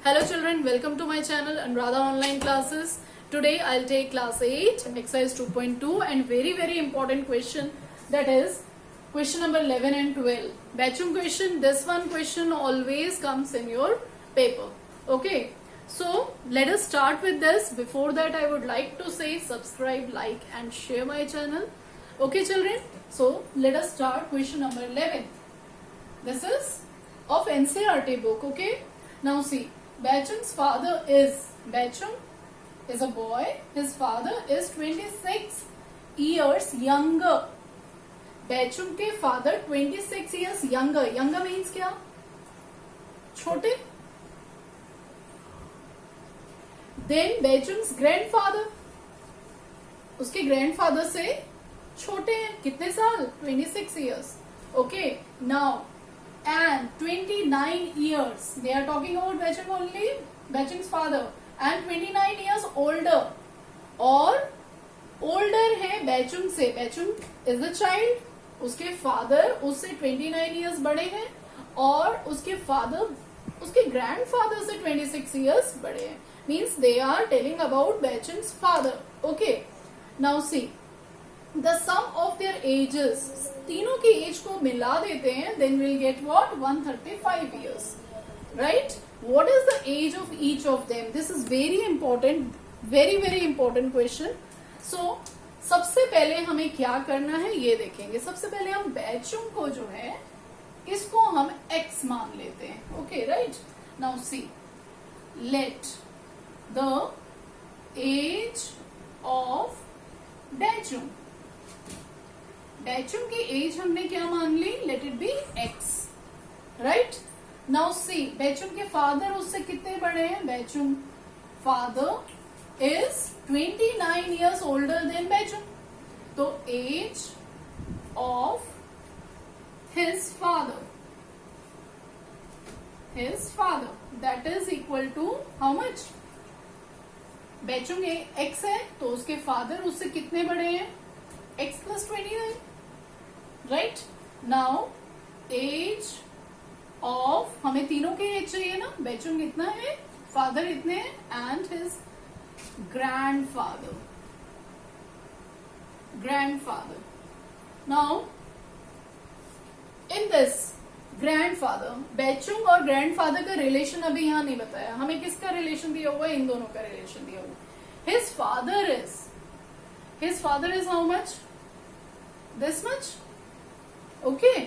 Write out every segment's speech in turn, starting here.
Hello children, welcome to my channel Anuradha Online Classes. Today I'll take class 8, exercise 2.2 and very important question, that is question number 11 and 12. Bachum question, this one question always comes in your paper. Okay, so let us start with this. Before that I would like to say subscribe, like and share my channel. Okay children, so let us start question number 11. This is of NCERT book. Okay, now see, Bachum's father is, Bachum is a boy, his father is 26 years younger. Bachum के father 26 years younger. Younger means क्या? छोटे. Then Bachum's grandfather, उसके grandfather से छोटे हैं. कितने साल? 26 years. Okay, now and 29 years. They are talking about Bachum only, Bachum's father, and 29 years older. और older है Bachum से. Bachum is a child. उसके father उससे 29 years बड़े हैं और उसके father उसके grandfather से 26 years बड़े हैं. Means they are telling about Bachum's father. Okay. Now see, the sum of their ages, तीनों की एज को मिला देते हैं, then we'll get what? 135 years, right? What is the age of each of them? This is very important, very important question. So सबसे पहले हमें क्या करना है ये देखेंगे. सबसे पहले हम Bachum को जो है इसको हम x मान लेते हैं. Okay, right? Now see, let the age of Bachum, Bachum की एज हमने क्या मान ली? Let it be x, right? Now see, Bachum के फादर उससे कितने बड़े हैं? Bachum father is 29 years older than Bachum. तो एज ऑफ his father that is equal to how much? Bachum x है तो उसके फादर उससे कितने बड़े हैं? x plus 29. Right? Now age of, हमें तीनों के एज चाहिए ना. Bachum कितना है, फादर इतने हैं, and his grandfather. Now in this grandfather, Bachum और ग्रैंडफादर का रिलेशन अभी यहां नहीं बताया. हमें किसका रिलेशन दिया हुआ है? इन दोनों का रिलेशन दिया हुआ. His father is how much? This much. Okay,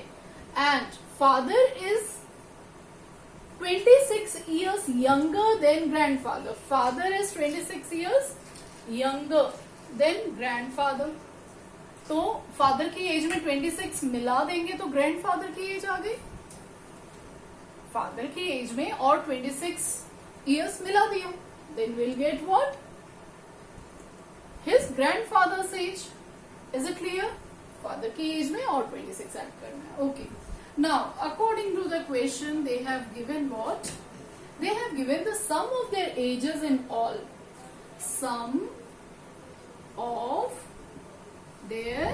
and father is 26 years younger than grandfather. Father is 26 years younger than grandfather. तो फादर की एज में 26 मिला देंगे तो ग्रैंडफादर की एज आ गई. फादर की एज में और 26 years मिला दिया, then we'll get what? His grandfather's age. Is it clear? Father की एज में और 26 ऐड करना है. Okay, now according to the question they have given what? They have given the sum of their ages in all. Sum of their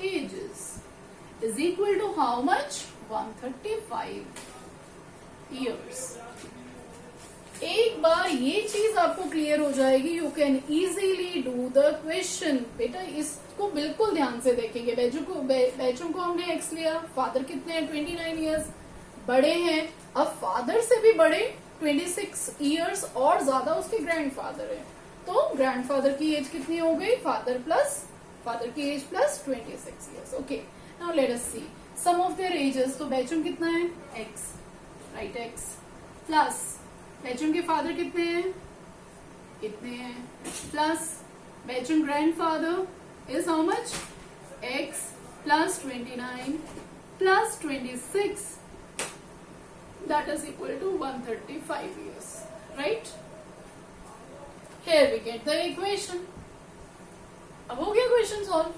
ages is equal to how much? 135 years. एक बार ये चीज आपको clear हो जाएगी, you can easily do the question. बेटा इसको बिल्कुल ध्यान से देखेंगे. Bachum को हमने एक्स लिया, फादर कितने हैं? 29 years बड़े हैं. अब फादर से भी बड़े 26 years और ज्यादा उसके ग्रैंडफादर हैं, तो ग्रैंडफादर की एज कितनी हो गई? फादर की age plus 26 years. Okay, now let us see sum of their ages. तो Bachum कितना है? X, right? X plus Bachum के फादर कितने हैं? कितने हैं? Plus Bachum grandfather is how much? x plus 29 plus 26, that is equal to 135 years. Right? Here we get the equation. अब हो गया question solve.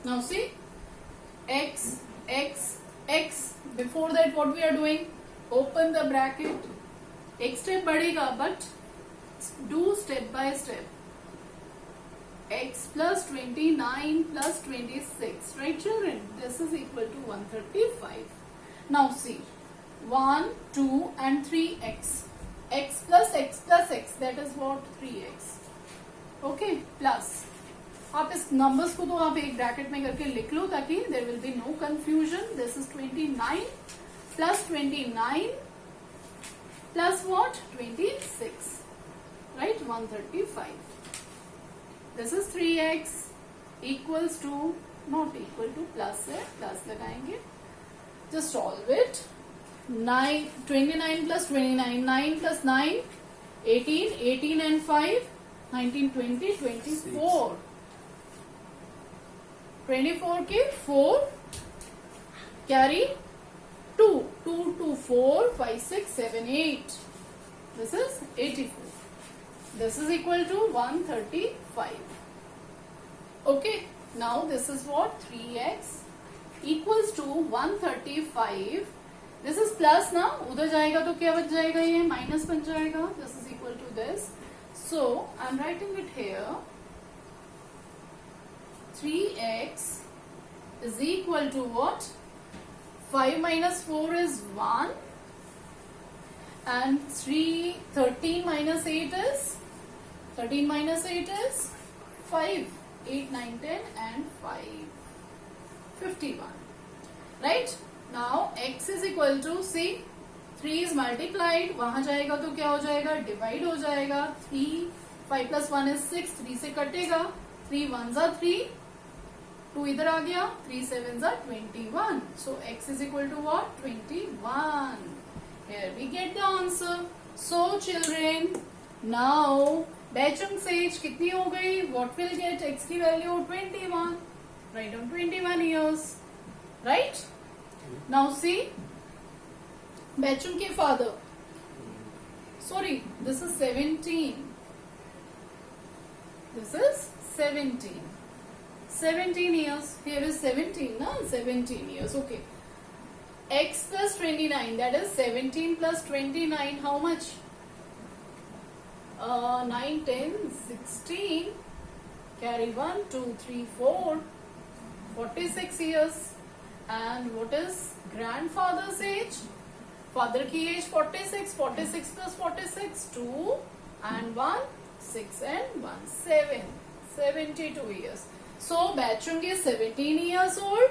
Now see, x. Before that what we are doing? Open the bracket. एक step बढ़ेगा, but do step by step. x plus 29 plus 26, right children? This is equal to 135. Now see, 1, 2 and 3x. x what 3x. Okay plus आप इस numbers को तो आप एक bracket में करके लिख लो ताकि there will be no confusion. This is 29 plus 29 plus what 26, right 135. This is 3x equals to not equal to plus है, प्लस लगाएंगे. Just solve it. 29 plus 29, 9 plus 9, 18, 18 and 5, 19, 20, 24. 24 के 4, carry 2, 2 to 4, 5, 6, 7, 8. This is 84. This is equal to 135. Okay, now this is what 3x equals to 135. This is plus ना, उधर जाएगा तो क्या बच जाएगा, ये माइनस बन जाएगा. This is equal to this. So I am writing it here. 3x is equal to what? 5 minus 4 is 1 and 13 minus 8 is 5. 8, 9, 10 and 5. 51. Right? Now x is equal to see 3 is multiplied, वहां जाएगा तो क्या हो जाएगा, divide हो जाएगा. 3, 5 plus 1 is 6, 3 से कटेगा. 3 1s are 3, 2 इधर आ गया. 3 7s are 21. So x is equal to what? 21. Here we get the answer. So children, now Bechung's age कितनी हो गई? What will get x की value? 21. Write down 21 years. Right? Now see, Bechung के father. Sorry, this is 17. This is 17. 17 years. Here is 17, na? 17 years. Okay. X plus 29. That is 17 plus 29. How much? 9, 10, 16. Carry 1, 2, 3, 4. 46 years. And what is grandfather's age? Father की age 46. 46 plus 46, 2 and 1, 6 and 1, 7. 72 years. So Bechung is 17 years old.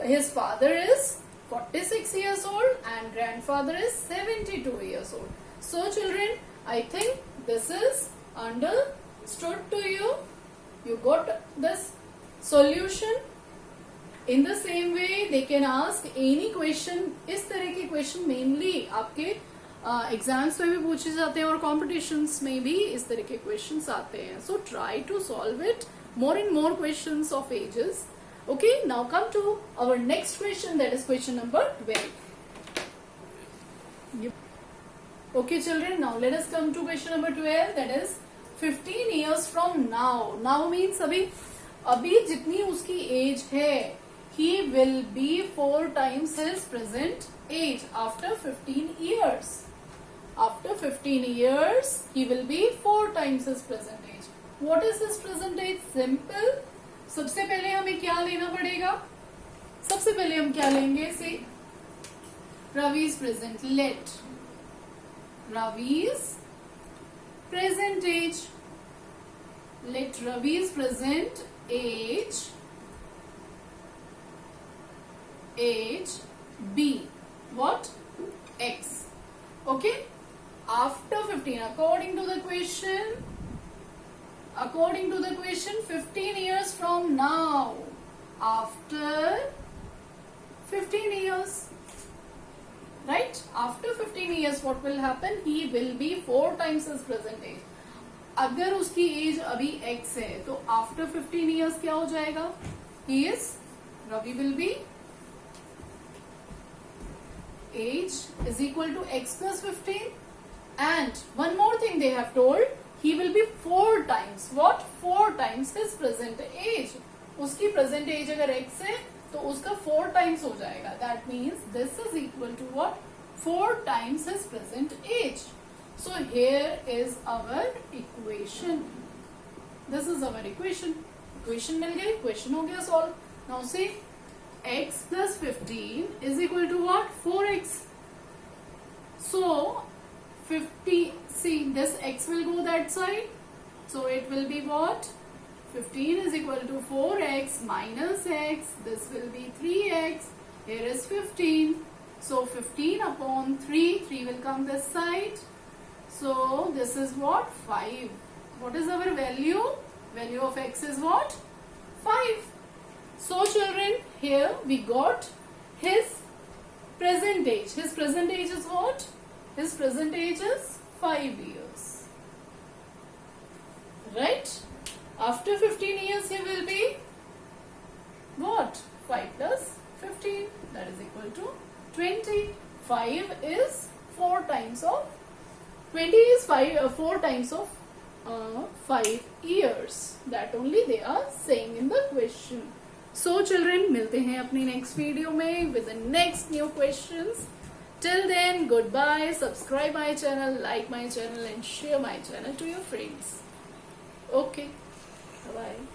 His father is 46 years old and grandfather is 72 years old. So children, I think this is understood to you. You got this solution. In the same way, they can ask any question. इस तरह के question mainly आपके exams में भी पूछे जाते हैं और कॉम्पिटिशन्स में भी इस तरह के क्वेश्चंस आते हैं. So try to solve it. More and more questions of ages. Okay, now come to our next question. That is question number 12. Okay, children. Now let us come to question number 12. That is 15 years from now. Now means अभी जितनी उसकी as है, he will be 4 times his present age after 15 years. After 15 years, he will be 4 times his present age. What is his present age? Simple. सबसे पहले हमें क्या लेना पड़ेगा? सबसे पहले हम क्या लेंगे? See, Ravi's present. Let Ravi's present age. Let Ravi's present age be what? X. Okay? After 15, according to the question, 15 years from now, after 15 years, right? After 15 years, what will happen? He will be 4 times his present age. अगर उसकी as अभी x है तो after 15 years क्या हो जाएगा? Ravi will be age is equal to x plus 15. And one more thing they have told, he will be 4 times. What? 4 times his present age. उसकी present age अगर x है तो उसका 4 times हो जाएगा. That means this is equal to what? 4 times his present age. So here is our equation. This is our equation. Equation मिल गई, question हो गया solve. Now see, x plus 15 is equal to what? 4x. So 50, see this x will go that side, so it will be what? 15 is equal to 4x minus x, this will be 3x, here is 15, so 15 upon 3, 3 will come this side, so this is what? 5. What is our value? Value of x is what? 5. So children, here we got his present age. His present age is what? His present age is 5 years. Right? After 15 years he will be what? 5 plus 15, that is equal to 20. 5 is 4 times of 20 is 4 times of 5 years. That only they are saying in the question. So children, मिलते हैं अपनी next video में with the next new questions. Till then, goodbye. Subscribe my channel, like my channel and share my channel to your friends. Okay. Bye-bye.